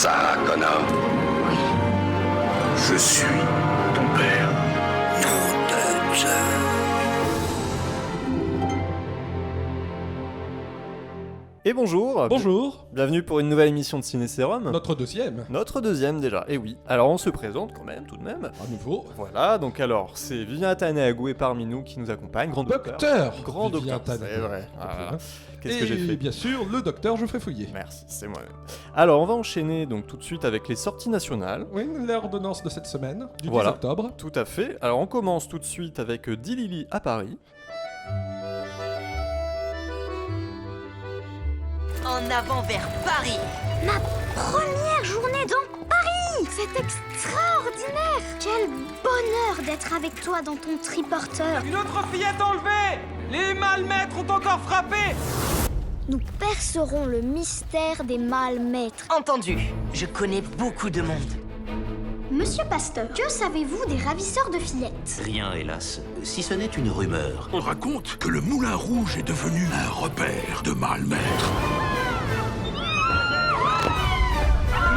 Sarah Connor. Oui. Je suis ton père. Nom de Dieu. Et bonjour. Bonjour. Bienvenue pour une nouvelle émission de Ciné Sérum. Notre deuxième. Notre deuxième déjà, et oui. Alors on se présente quand même, tout de même. À nouveau. Voilà, donc alors, c'est Vivien Taneagou est parmi nous qui nous accompagne. Grand docteur. Grand Vivien docteur, c'est Taneagou. vrai. Voilà. Hein. Qu'est-ce que j'ai fait? Bien sûr, le docteur Geoffrey Fouillet. Merci, c'est moi-même. Alors on va enchaîner donc tout de suite avec les sorties nationales. Oui, l'ordonnance de cette semaine, du 10 Voilà. octobre. Tout à fait. Alors on commence tout de suite avec Dilili à Paris. En avant vers Paris. Ma première journée dans Paris! C'est extraordinaire! Quel bonheur d'être avec toi dans ton triporteur! Une autre fillette enlevée! Les malmaîtres ont encore frappé! Nous percerons le mystère des malmaîtres. Entendu. Je connais beaucoup de monde. Monsieur Pasteur, que savez-vous des ravisseurs de fillettes? Rien, hélas, si ce n'est une rumeur. On raconte que le Moulin Rouge est devenu un repère de malmaîtres.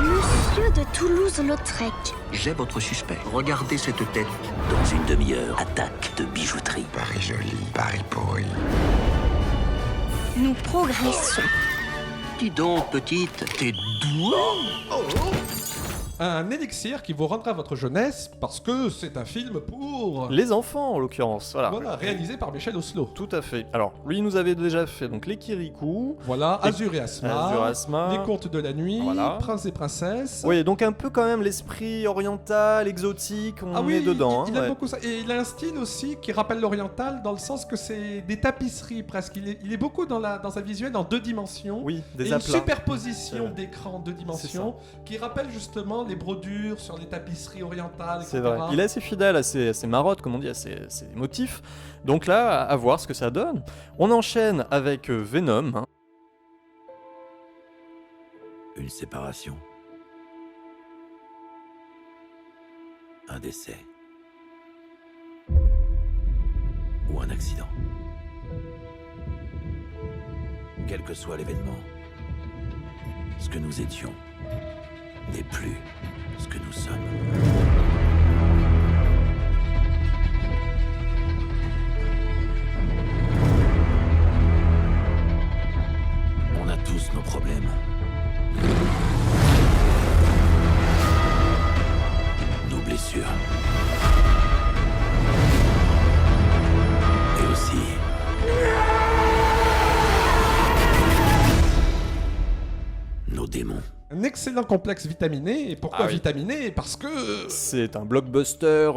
Monsieur de Toulouse-Lautrec. J'ai votre suspect. Regardez cette tête. Dans une demi-heure, attaque de bijouterie. Paris joli, Paris pourri. Nous progressons. Dis donc, petite, t'es douée. Un élixir qui vous rendra votre jeunesse parce que c'est un film pour... Les enfants en l'occurrence, voilà. Voilà, réalisé par Michel Oslo. Tout à fait. Alors, lui il nous avait déjà fait donc les Kirikou. Voilà, Et- Azur et Asma, Azur et Asma. Les Contes de la Nuit, Voilà. Prince et Princesse. Oui, donc un peu quand même l'esprit oriental, exotique, on est dedans. il hein, aime ouais. beaucoup ça. Et il a un style aussi qui rappelle l'oriental dans le sens que c'est des tapisseries presque. Il est beaucoup dans un visuel en deux dimensions. Oui, Et des une aplats. superposition C'est- d'écrans en deux dimensions qui rappelle justement les brodures sur les tapisseries orientales, etc. C'est vrai. Il est assez fidèle à ses marottes, comme on dit, à ses motifs. Donc là, à voir ce que ça donne. On enchaîne avec Venom. hein. Une séparation. Un décès. Ou un accident. Quel que soit l'événement, ce que nous étions n'est plus ce que nous sommes. On a tous nos problèmes. Nos blessures. Et aussi... nos démons. Un excellent complexe vitaminé. Et pourquoi Ah oui. vitaminé? Parce que... C'est un blockbuster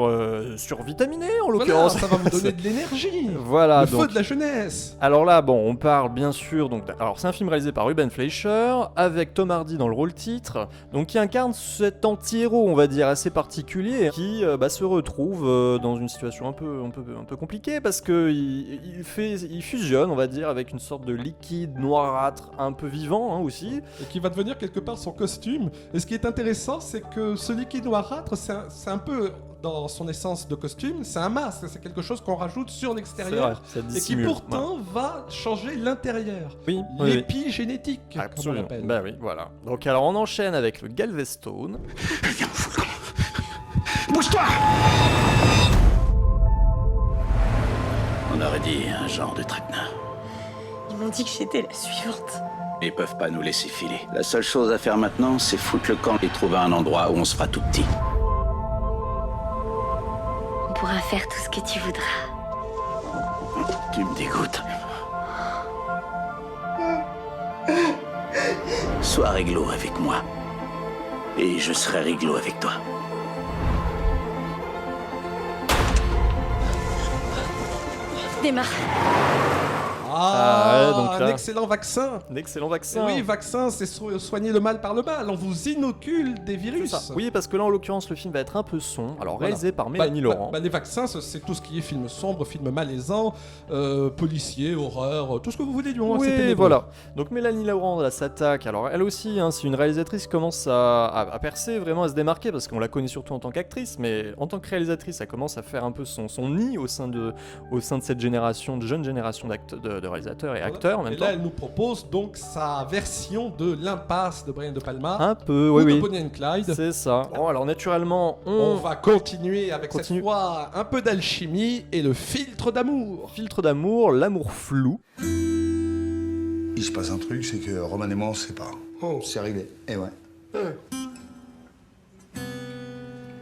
survitaminé en Voilà, l'occurrence. ça va vous donner de l'énergie. Voilà, Le donc. feu de la jeunesse. Alors là, bon, on parle bien sûr. Donc, alors, c'est un film réalisé par Ruben Fleischer avec Tom Hardy dans le rôle titre, donc qui incarne cet anti-héros, on va dire, assez particulier, qui se retrouve dans une situation un peu compliquée parce que il fusionne, on va dire, avec une sorte de liquide noirâtre, un peu vivant hein, aussi. Et qui va devenir quelque part son costume. Et ce qui est intéressant, c'est que ce liquide noirâtre, c'est un peu, dans son essence de costume, c'est un masque. C'est quelque chose qu'on rajoute sur C'est vrai, l'extérieur. ça Et qui dissimule. pourtant va changer l'intérieur. Oui, oui, oui. L'épigénétique, comme on Absolument. l'appelle. Bah oui, voilà. Donc alors on enchaîne avec le Galveston. Viens, fous le camp. Bouge-toi! On aurait dit un genre de traquenard. Ils m'ont dit que j'étais la suivante. Ils peuvent pas nous laisser filer. La seule chose à faire maintenant, c'est foutre le camp et trouver un endroit où on se fera tout petit. On pourra faire tout ce que tu voudras. Tu me dégoûtes. Sois réglo avec moi. Et je serai réglo avec toi. Démarre. Ah, ouais, donc là- un excellent vaccin. Un excellent Et vaccin. oui, vaccin, c'est soigner le mal par le mal. On vous inocule des C'est virus. ça. Oui, parce que là, en l'occurrence, le film va être un peu sombre. Alors, Voilà. réalisé par Mélanie Laurent. Les vaccins, c'est tout ce qui est film sombre, film malaisant, policier, horreur, tout ce que vous voulez du moment que c'est Oui, ténébreux. voilà. Donc Mélanie Laurent là, s'attaque. Alors elle aussi, hein, c'est une réalisatrice qui commence à percer, vraiment à se démarquer, parce qu'on la connaît surtout en tant qu'actrice, mais en tant que réalisatrice, elle commence à faire un peu son nid au sein de cette génération, de jeune génération de réalisateur et acteur en même Et temps. là, elle nous propose donc sa version de l'impasse de Brian De Palma. Un peu, ou oui, de oui. Bonnie and Clyde. C'est ça. Bon, alors naturellement, On va continuer avec Continue. cette fois un peu d'alchimie et le filtre d'amour. filtre d'amour, l'amour flou. Il se passe un truc, c'est que Roman et moi, on se sépare. Oh, c'est réglé. Eh ouais.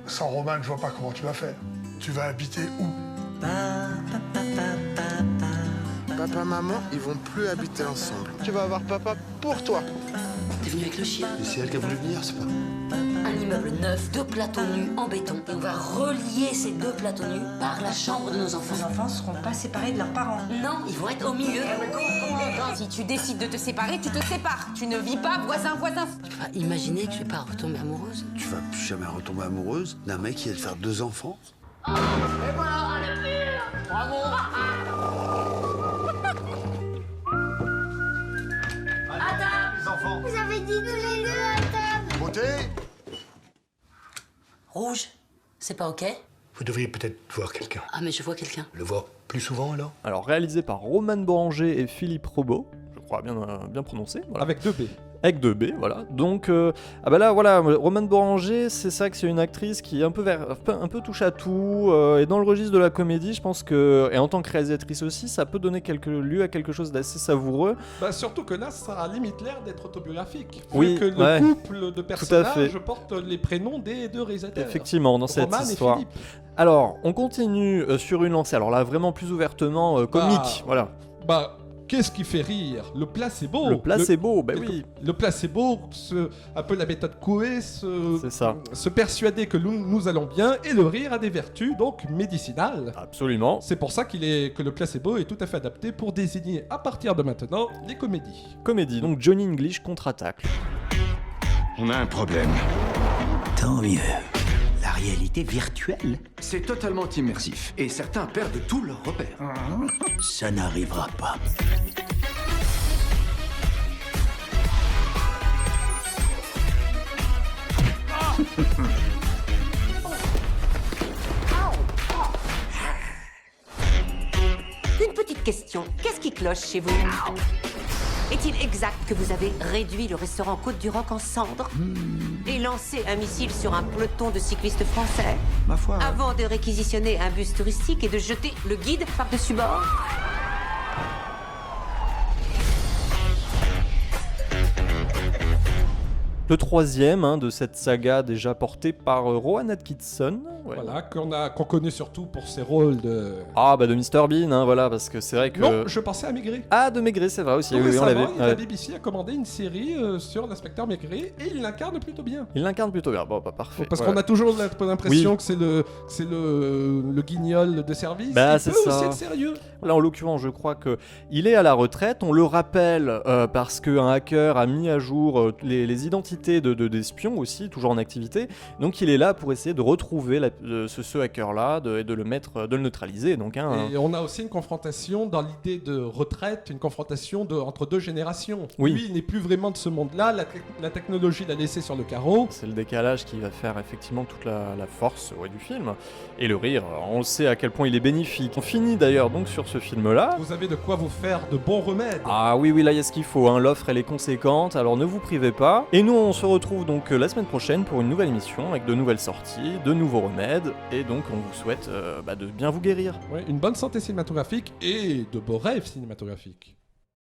Sans Roman, je vois pas comment tu vas faire. Tu vas habiter où? Papa, maman, ils vont plus habiter ensemble. Tu vas avoir papa pour toi. T'es venu avec le chien? Et c'est elle qui a voulu venir, c'est pas... Un immeuble neuf, 2 plateaux nus en béton. Et on va relier ces 2 plateaux nus par la chambre de nos enfants. Les enfants seront pas séparés de leurs parents. Non, ils vont être au milieu. Si tu décides de te séparer, tu te sépares. Tu ne vis pas voisin. Tu peux pas imaginer que je vais pas retomber amoureuse? Tu vas plus jamais retomber amoureuse d'un mec qui va te faire 2 enfants? Vous avez dit tous les deux à table. Beauté, Rouge, c'est pas ok? vous devriez peut-être voir quelqu'un. Ah, mais je vois quelqu'un. Le voir plus souvent alors? Alors réalisé par Roman Boranger et Philippe Robot, je crois bien prononcé. Voilà. Avec 2 B. Avec 2B, voilà. Donc, ah bah là, voilà, Roman Boranger, c'est ça que c'est une actrice qui est un peu touche à tout, et dans le registre de la comédie, je pense que, et en tant que réalisatrice aussi, ça peut donner lieu à quelque chose d'assez savoureux. Bah, surtout que là, ça a limite l'air d'être autobiographique. Oui, Vu que le ouais. couple de personnages fait. porte les prénoms des 2 réalisateurs. Effectivement, dans cette Roman et histoire. Philippe. Alors, on continue sur une lancée, alors là, vraiment plus ouvertement comique, voilà. Bah, qu'est-ce qui fait rire? Le placebo. Le placebo, bah oui. Le placebo, un peu la méthode Coué, C'est ça. se persuader que nous allons bien, et le rire a des vertus donc médicinales. Absolument. C'est pour ça que le placebo est tout à fait adapté pour désigner à partir de maintenant les comédies. Comédie, donc Johnny English contre-attaque. On a un problème. Tant mieux. La réalité virtuelle, C'est totalement immersif. Et certains perdent tous leurs repères. ça n'arrivera pas. Une petite question. Qu'est-ce qui cloche chez vous? Est-il exact que vous avez réduit le restaurant Côte du Roc en cendres et lancé un missile sur un peloton de cyclistes français Ma foi, avant de réquisitionner un bus touristique et de jeter le guide par-dessus bord? Le troisième de cette saga déjà portée par Rowan Atkinson. Ouais. Voilà, qu'on connaît surtout pour ses rôles de... Ah bah de Mr Bean, voilà, parce que c'est vrai que... Non, je pensais à Maigret. Ah, de Maigret, c'est vrai aussi, Tout oui, on récemment, l'avait. la BBC a commandé une série sur l'inspecteur Maigret et il l'incarne plutôt bien. Il l'incarne plutôt bien, bon bah parfait. Parce ouais. qu'on a toujours l'impression Oui. que c'est le guignol de service. Bah, il c'est peut ça. aussi être sérieux. Là, en l'occurrence, je crois que il est à la retraite. On le rappelle parce qu'un hacker a mis à jour les identités des espions aussi, toujours en activité. Donc, il est là pour essayer de retrouver ce hacker-là et de le neutraliser. Donc, Et on a aussi une confrontation dans l'idée de retraite, une confrontation entre 2 générations. Oui. Lui, il n'est plus vraiment de ce monde-là. La technologie l'a laissé sur le carreau. c'est le décalage qui va faire effectivement toute la force du film. Et le rire, on sait à quel point il est bénéfique. On finit d'ailleurs donc sur ce film-là. Vous avez de quoi vous faire de bons remèdes. Ah oui, là il y a ce qu'il faut, l'offre elle est conséquente, alors ne vous privez pas. Et nous on se retrouve donc la semaine prochaine pour une nouvelle émission avec de nouvelles sorties, de nouveaux remèdes, et donc on vous souhaite de bien vous guérir. Ouais, une bonne santé cinématographique et de beaux rêves cinématographiques.